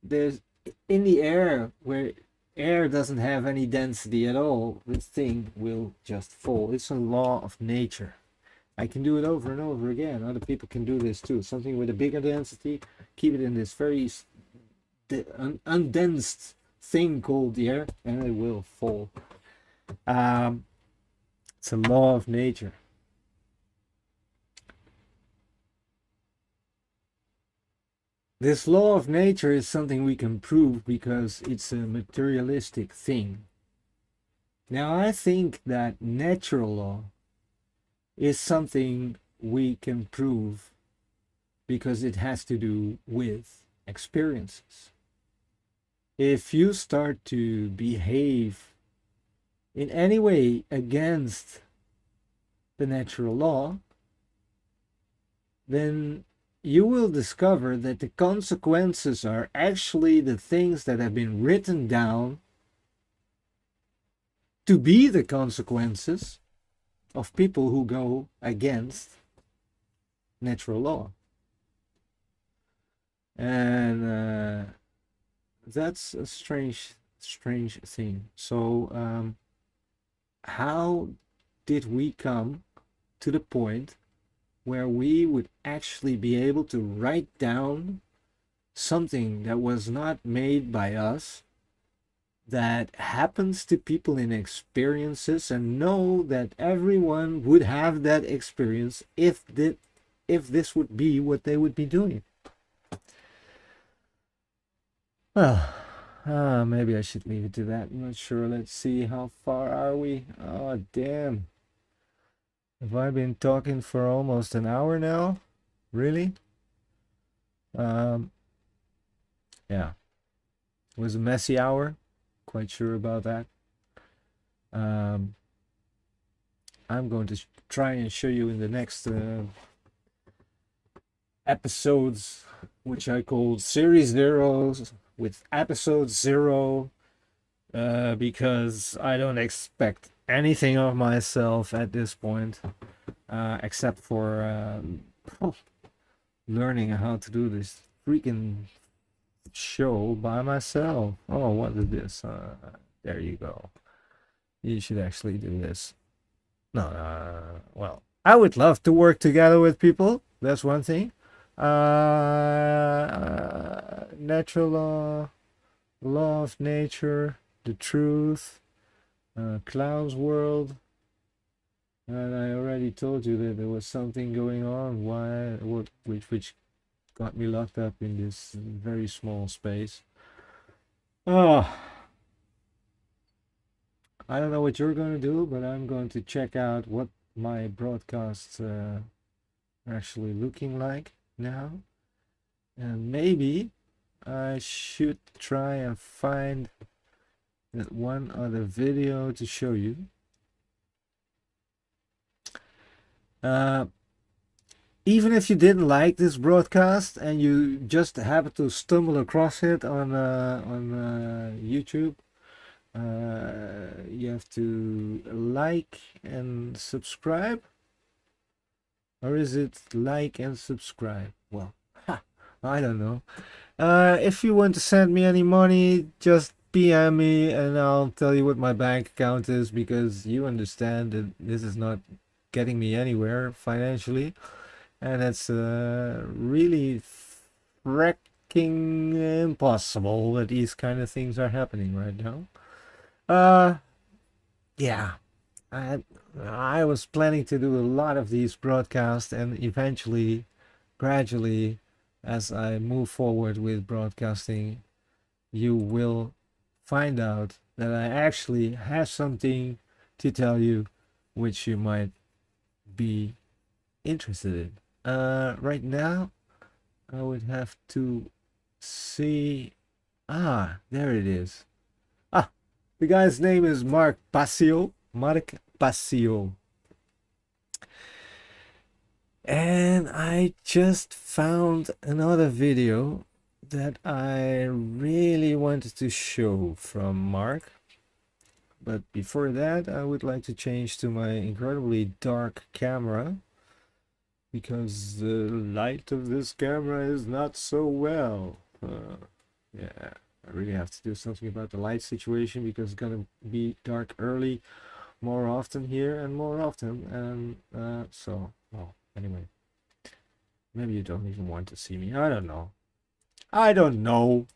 there's in the air, where air doesn't have any density at all, this thing will just fall. It's a law of nature. I can do it over and over again. Other people can do this too. Something with a bigger density, keep it in this very undensed thing called the air, and it will fall. It's a law of nature. This law of nature is something we can prove because it's a materialistic thing. Now, I think that natural law is something we can prove because it has to do with experiences. If you start to behave in any way against the natural law, then you will discover that the consequences are actually the things that have been written down to be the consequences of people who go against natural law. And that's a strange thing. So how did we come to the point where we would actually be able to write down something that was not made by us, that happens to people in experiences, and know that everyone would have that experience if this would be what they would be doing? Well, maybe I should leave it to that. I'm not sure. Let's see, how far are we? Oh, damn. Have I been talking for almost an hour now? Really? Yeah. It was a messy hour. Quite sure about that. Um, I'm going to try and show you in the next episodes, which I call Series Zeros, with episode 0, because I don't expect anything of myself at this point, except for learning how to do this freaking show by myself. Oh, what is this? There you go. You should actually do this. No, well, I would love to work together with people. That's one thing. Natural law of nature, the truth, Clown's world. And I already told you that there was something going on. Which got me locked up in this very small space. Oh, I don't know what you're going to do, but I'm going to check out what my broadcasts are actually looking like now. And maybe I should try and find that one other video to show you. Even if you didn't like this broadcast and you just happen to stumble across it on YouTube, you have to like and subscribe. Or is it like and subscribe? Well, I don't know. If you want to send me any money, just PM me and I'll tell you what my bank account is, because you understand that this is not getting me anywhere financially. And it's really freaking impossible that these kind of things are happening right now. Yeah, I was planning to do a lot of these broadcasts, and eventually, gradually, as I move forward with broadcasting, you will find out that I actually have something to tell you which you might be interested in. Right now, I would have to see. Ah, there it is. Ah, the guy's name is Mark Passio. Mark Passio. And I just found another video that I really wanted to show from Mark. But before that, I would like to change to my incredibly dark camera, because the light of this camera is not so well. Yeah, I really have to do something about the light situation, because it's gonna be dark early more often here and more often. And so, well, anyway, maybe you don't even want to see me. I don't know. I don't know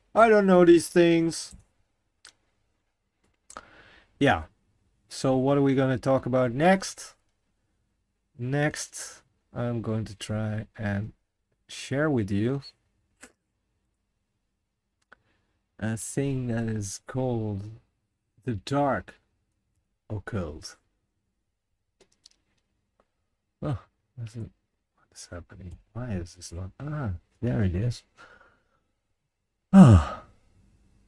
these things. Yeah. So what are we going to talk about next? Next, I'm going to try and share with you a thing that is called the dark occult. Oh, what is happening? Why is this not? Ah, there it is. Ah,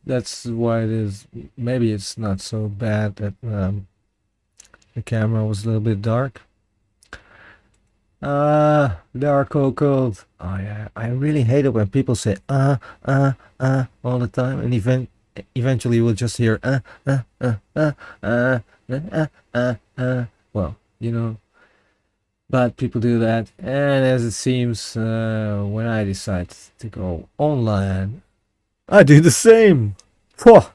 that's why it is. Maybe it's not so bad that the camera was a little bit dark. Dark occult. Oh yeah, I really hate it when people say all the time, and eventually we'll just hear well, you know. But people do that, and as it seems, when I decide to go online, I do the same. Well,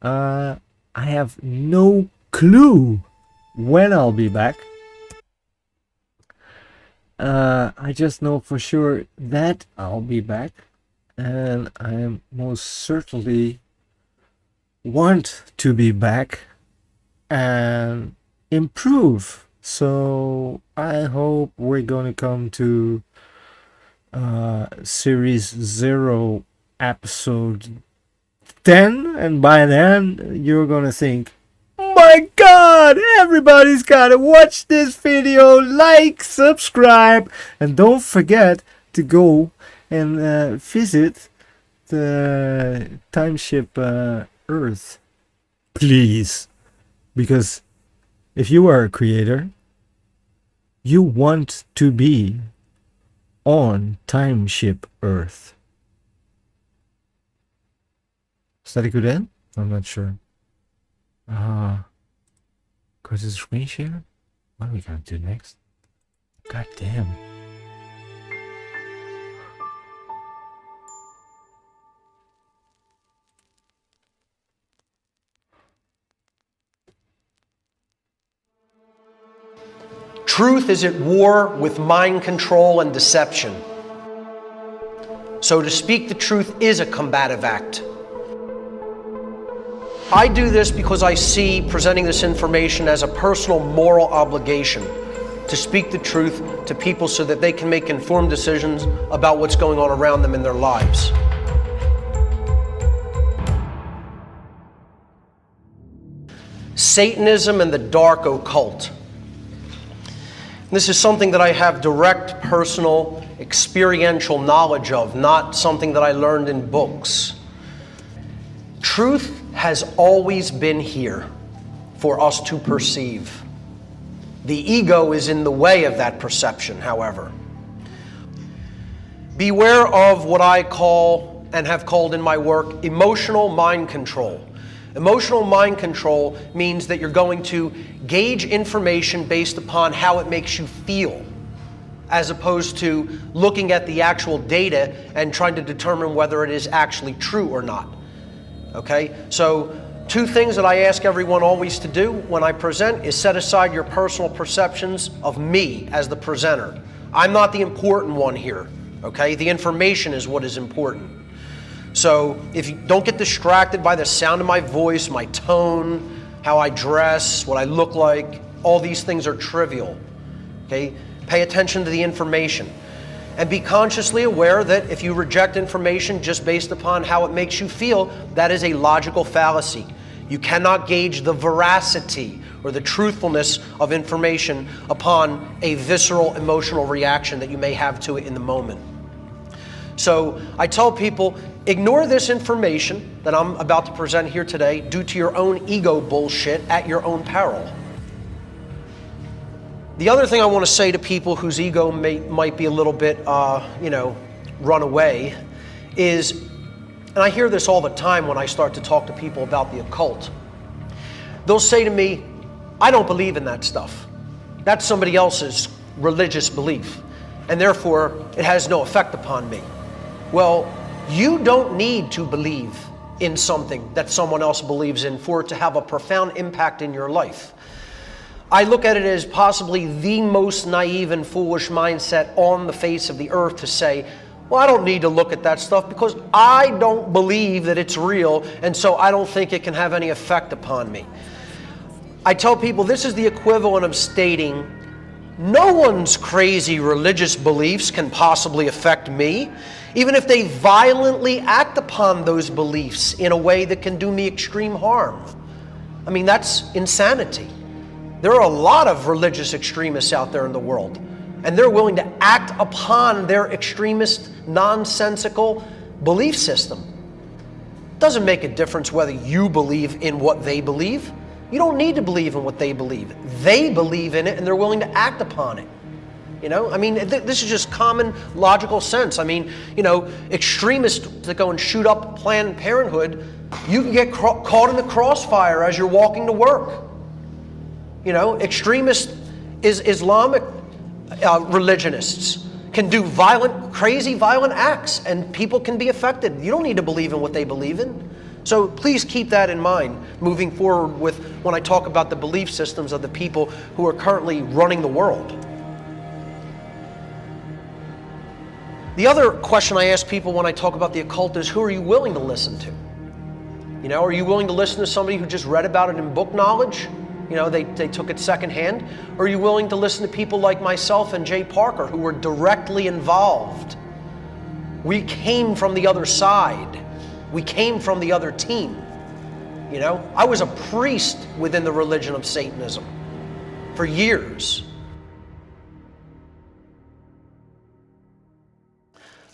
I have no clue when I'll be back. I just know for sure that I'll be back, and I most certainly want to be back and improve. So I hope we're going to come to Series 0, episode 10, and by then you're going to think, my God, everybody's gotta watch this video, like, subscribe, and don't forget to go and visit Timeship Earth, please, because if you are a creator, you want to be on Timeship Earth. Is that a good end? I'm not sure. Go to the screen share? What are we gonna do next? God damn. Truth is at war with mind control and deception. So to speak the truth is a combative act. I do this because I see presenting this information as a personal moral obligation to speak the truth to people so that they can make informed decisions about what's going on around them in their lives. Satanism and the dark occult. This is something that I have direct, personal, experiential knowledge of, not something that I learned in books. Truth has always been here for us to perceive. The ego is in the way of that perception, however. Beware of what I call, and have called in my work, emotional mind control. Emotional mind control means that you're going to gauge information based upon how it makes you feel, as opposed to looking at the actual data and trying to determine whether it is actually true or not. Okay? So, two things that I ask everyone always to do when I present is set aside your personal perceptions of me as the presenter. I'm not the important one here. Okay? The information is what is important. So if you don't get distracted by the sound of my voice, my tone, how I dress, what I look like, all these things are trivial. Okay? Pay attention to the information. And be consciously aware that if you reject information just based upon how it makes you feel, that is a logical fallacy. You cannot gauge the veracity or the truthfulness of information upon a visceral emotional reaction that you may have to it in the moment. So I tell people, ignore this information that I'm about to present here today due to your own ego bullshit at your own peril. The other thing I want to say to people whose ego might be a little bit, run away is, and I hear this all the time when I start to talk to people about the occult. They'll say to me, I don't believe in that stuff. That's somebody else's religious belief, and therefore it has no effect upon me. Well, you don't need to believe in something that someone else believes in for it to have a profound impact in your life. I look at it as possibly the most naive and foolish mindset on the face of the earth to say, well, I don't need to look at that stuff because I don't believe that it's real, and so I don't think it can have any effect upon me. I tell people this is the equivalent of stating, no one's crazy religious beliefs can possibly affect me, even if they violently act upon those beliefs in a way that can do me extreme harm. I mean, that's insanity. There are a lot of religious extremists out there in the world, and they're willing to act upon their extremist, nonsensical belief system. It doesn't make a difference whether you believe in what they believe. You don't need to believe in what they believe. They believe in it, and they're willing to act upon it. You know, I mean, this is just common logical sense. I mean, extremists that go and shoot up Planned Parenthood, you can get caught in the crossfire as you're walking to work. Extremist Islamic religionists can do crazy violent acts, and people can be affected. You don't need to believe in what they believe in. So please keep that in mind moving forward with when I talk about the belief systems of the people who are currently running the world. The other question I ask people when I talk about the occult is, who are you willing to listen to? Are you willing to listen to somebody who just read about it in book knowledge? They took it secondhand? Or are you willing to listen to people like myself and Jay Parker who were directly involved? We came from the other side. We came from the other team. I was a priest within the religion of Satanism for years.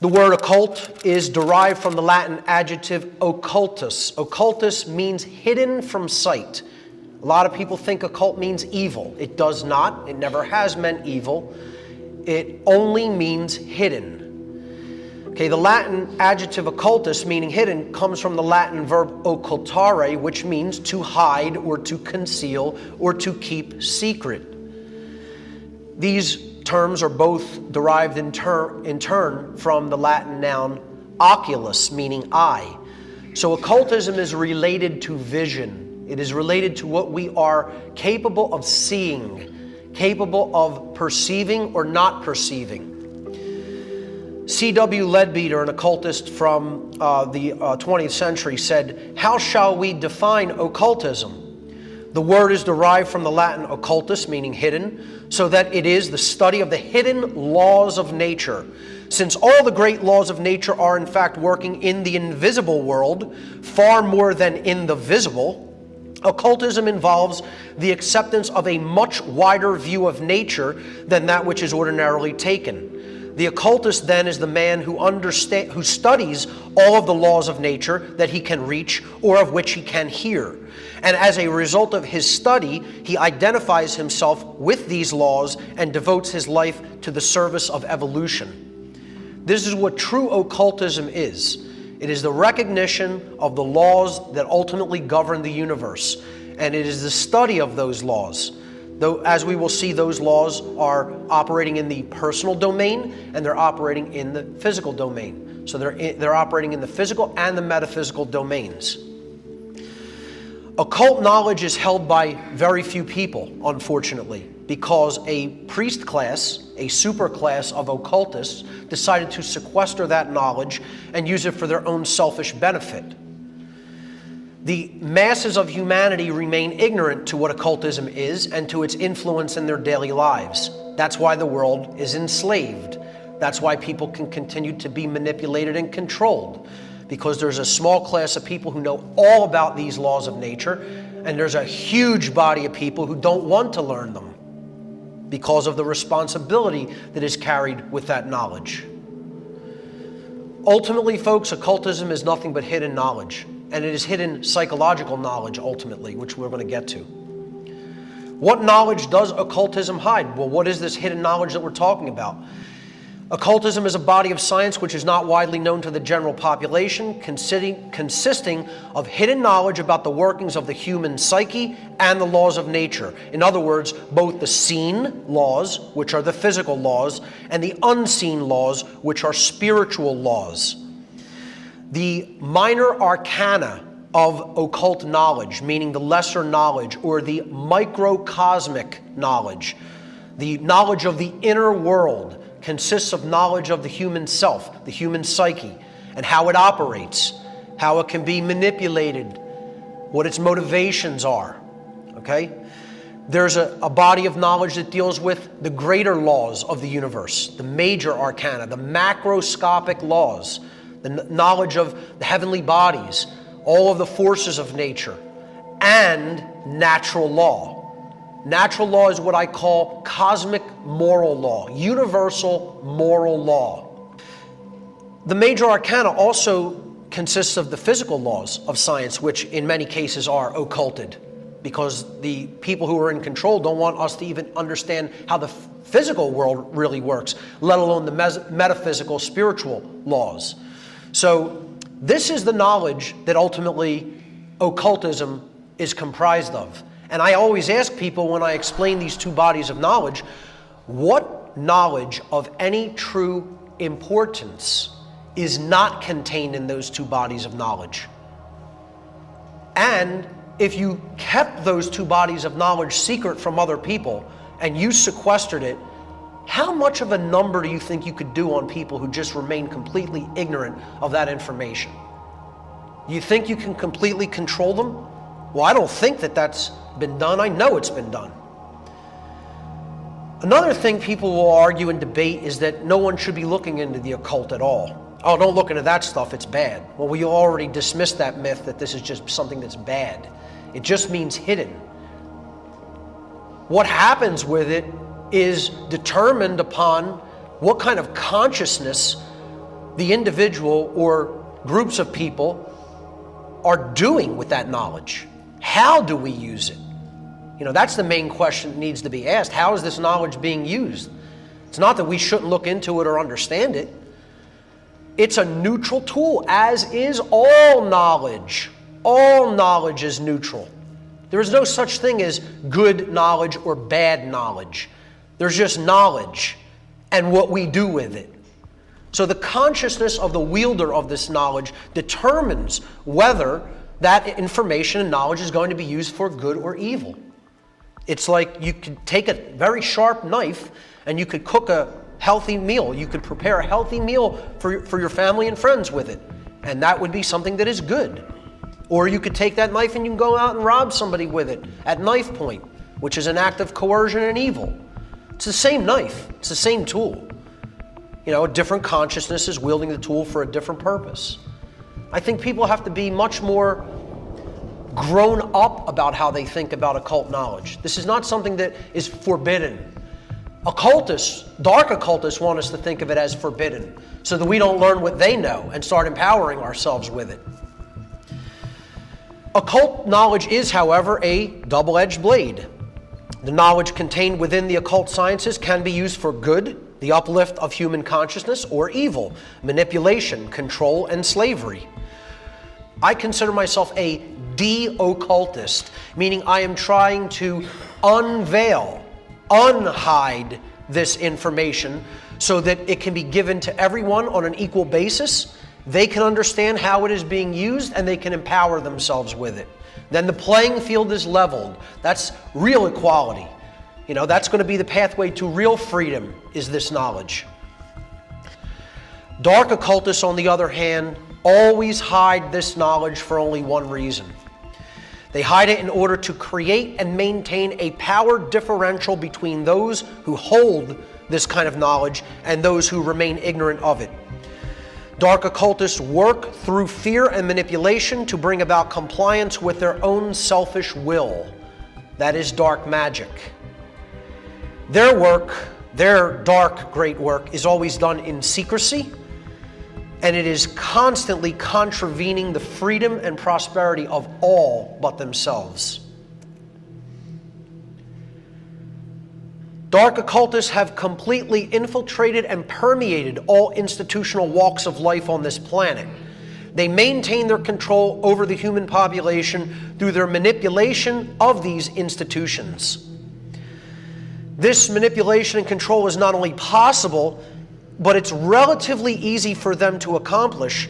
The word occult is derived from the Latin adjective occultus. Occultus means hidden from sight. A lot of people think occult means evil. It does not. It never has meant evil. It only means hidden. Okay, the Latin adjective occultus, meaning hidden, comes from the Latin verb occultare, which means to hide or to conceal or to keep secret. These terms are both derived in turn from the Latin noun oculus, meaning eye. So occultism is related to vision. It is related to what we are capable of seeing, capable of perceiving or not perceiving. C.W. Leadbeater, an occultist from the 20th century, said, "How shall we define occultism? The word is derived from the Latin occultus, meaning hidden, so that it is the study of the hidden laws of nature. Since all the great laws of nature are in fact working in the invisible world, far more than in the visible, occultism involves the acceptance of a much wider view of nature than that which is ordinarily taken. The occultist then is the man who studies all of the laws of nature that he can reach or of which he can hear. And as a result of his study, he identifies himself with these laws and devotes his life to the service of evolution." This is what true occultism is. It is the recognition of the laws that ultimately govern the universe, and it is the study of those laws. Though, as we will see, those laws are operating in the personal domain and they're operating in the physical domain. So they're operating in the physical and the metaphysical domains. Occult knowledge is held by very few people, unfortunately, because a priest class, a super class of occultists, decided to sequester that knowledge and use it for their own selfish benefit. The masses of humanity remain ignorant to what occultism is and to its influence in their daily lives. That's why the world is enslaved. That's why people can continue to be manipulated and controlled, because there's a small class of people who know all about these laws of nature, and there's a huge body of people who don't want to learn them because of the responsibility that is carried with that knowledge. Ultimately, folks, occultism is nothing but hidden knowledge. And it is hidden psychological knowledge, ultimately, which we're going to get to. What knowledge does occultism hide? Well, what is this hidden knowledge that we're talking about? Occultism is a body of science which is not widely known to the general population, consisting of hidden knowledge about the workings of the human psyche and the laws of nature. In other words, both the seen laws, which are the physical laws, and the unseen laws, which are spiritual laws. The minor arcana of occult knowledge, meaning the lesser knowledge or the microcosmic knowledge, the knowledge of the inner world, consists of knowledge of the human self, the human psyche, and how it operates, how it can be manipulated, what its motivations are. Okay? There's a body of knowledge that deals with the greater laws of the universe, the major arcana, the macroscopic laws, the knowledge of the heavenly bodies, all of the forces of nature, and natural law. Natural law is what I call cosmic moral law, universal moral law. The major arcana also consists of the physical laws of science, which in many cases are occulted, because the people who are in control don't want us to even understand how the physical world really works, let alone the metaphysical, spiritual laws. So this is the knowledge that ultimately occultism is comprised of. And I always ask people when I explain these two bodies of knowledge, what knowledge of any true importance is not contained in those two bodies of knowledge? And if you kept those two bodies of knowledge secret from other people and you sequestered it, how much of a number do you think you could do on people who just remain completely ignorant of that information? You think you can completely control them? Well, I don't think that that's been done. I know it's been done. Another thing people will argue and debate is that no one should be looking into the occult at all. Oh, don't look into that stuff, it's bad. Well, we already dismissed that myth that this is just something that's bad. It just means hidden. What happens with it is determined upon what kind of consciousness the individual or groups of people are doing with that knowledge. How do we use it? That's the main question that needs to be asked. How is this knowledge being used? It's not that we shouldn't look into it or understand it. It's a neutral tool, as is all knowledge. All knowledge is neutral. There is no such thing as good knowledge or bad knowledge. There's just knowledge and what we do with it. So the consciousness of the wielder of this knowledge determines whether that information and knowledge is going to be used for good or evil. It's like you could take a very sharp knife and you could cook a healthy meal. You could prepare a healthy meal for your family and friends with it. And that would be something that is good. Or you could take that knife and you can go out and rob somebody with it at knife point, which is an act of coercion and evil. It's the same knife. It's the same tool. A different consciousness is wielding the tool for a different purpose. I think people have to be much more grown up about how they think about occult knowledge. This is not something that is forbidden. Occultists, dark occultists, want us to think of it as forbidden so that we don't learn what they know and start empowering ourselves with it. Occult knowledge is, however, a double-edged blade. The knowledge contained within the occult sciences can be used for good, the uplift of human consciousness, or evil, manipulation, control, and slavery. I consider myself a de-occultist, meaning I am trying to unveil, unhide this information so that it can be given to everyone on an equal basis. They can understand how it is being used and they can empower themselves with it. Then the playing field is leveled. That's real equality. That's going to be the pathway to real freedom, is this knowledge. Dark occultists, on the other hand, always hide this knowledge for only one reason. They hide it in order to create and maintain a power differential between those who hold this kind of knowledge and those who remain ignorant of it. Dark occultists work through fear and manipulation to bring about compliance with their own selfish will. That is dark magic. Their work, their dark great work, is always done in secrecy, and it is constantly contravening the freedom and prosperity of all but themselves. Dark occultists have completely infiltrated and permeated all institutional walks of life on this planet. They maintain their control over the human population through their manipulation of these institutions. This manipulation and control is not only possible, but it's relatively easy for them to accomplish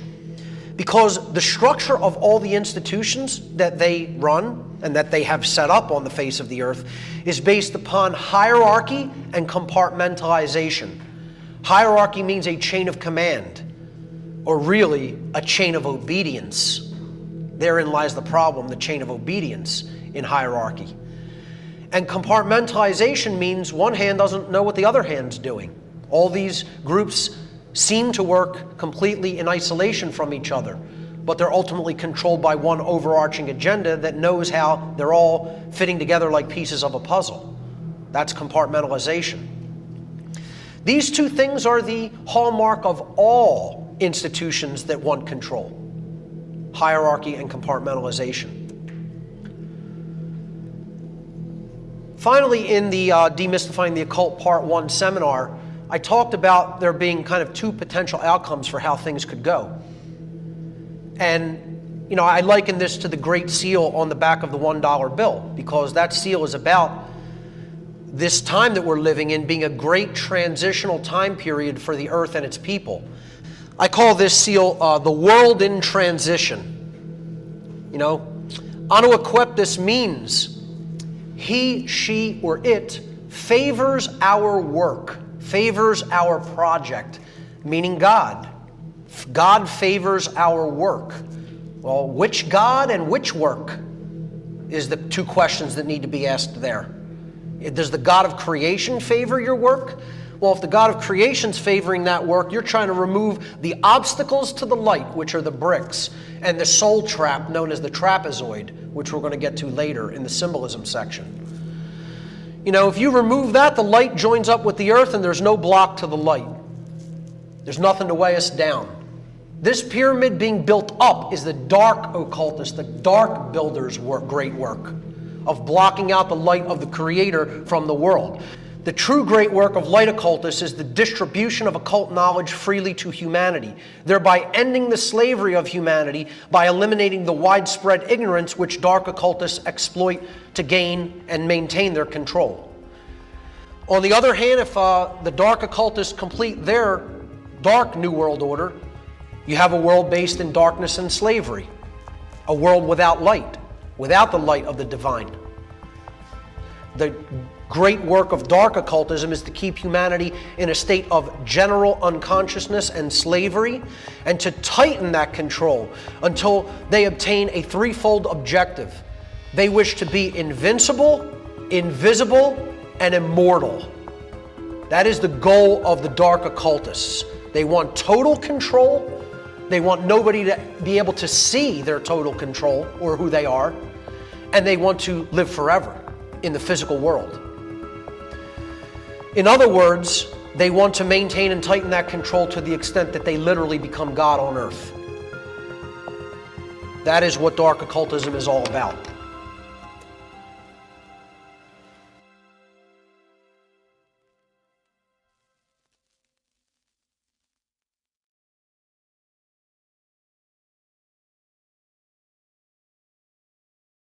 because the structure of all the institutions that they run and that they have set up on the face of the earth is based upon hierarchy and compartmentalization. Hierarchy means a chain of command, or really a chain of obedience. Therein lies the problem, the chain of obedience in hierarchy. And compartmentalization means one hand doesn't know what the other hand's doing. All these groups seem to work completely in isolation from each other, but they're ultimately controlled by one overarching agenda that knows how they're all fitting together like pieces of a puzzle. That's compartmentalization. This two things are the hallmark of all institutions that want control: hierarchy and compartmentalization. Finally, in the Demystifying the Occult Part 1 seminar, I talked about there being kind of two potential outcomes for how things could go. And, I liken this to the Great Seal on the back of the $1 bill, because that seal is about this time that we're living in being a great transitional time period for the earth and its people. I call this seal the world in transition. Anaequiptus means he, she, or it favors our work, favors our project, meaning God. God favors our work. Well, which God and which work is the two questions that need to be asked there. Does the God of creation favor your work? Well, if the God of creation's favoring that work, you're trying to remove the obstacles to the light, which are the bricks, and the soul trap known as the trapezoid, which we're going to get to later in the symbolism section. If you remove that, the light joins up with the earth and there's no block to the light. There's nothing to weigh us down. This pyramid being built up is the dark occultist, the dark builder's great work of blocking out the light of the Creator from the world. The true great work of light occultists is the distribution of occult knowledge freely to humanity, thereby ending the slavery of humanity by eliminating the widespread ignorance which dark occultists exploit to gain and maintain their control. On the other hand, if the dark occultists complete their dark New World Order, you have a world based in darkness and slavery, a world without light, without the light of the divine. The great work of dark occultism is to keep humanity in a state of general unconsciousness and slavery, and to tighten that control until they obtain a threefold objective. They wish to be invincible, invisible, and immortal. That is the goal of the dark occultists. They want total control. They want nobody to be able to see their total control or who they are. And they want to live forever in the physical world. In other words, they want to maintain and tighten that control to the extent that they literally become God on earth. That is what dark occultism is all about.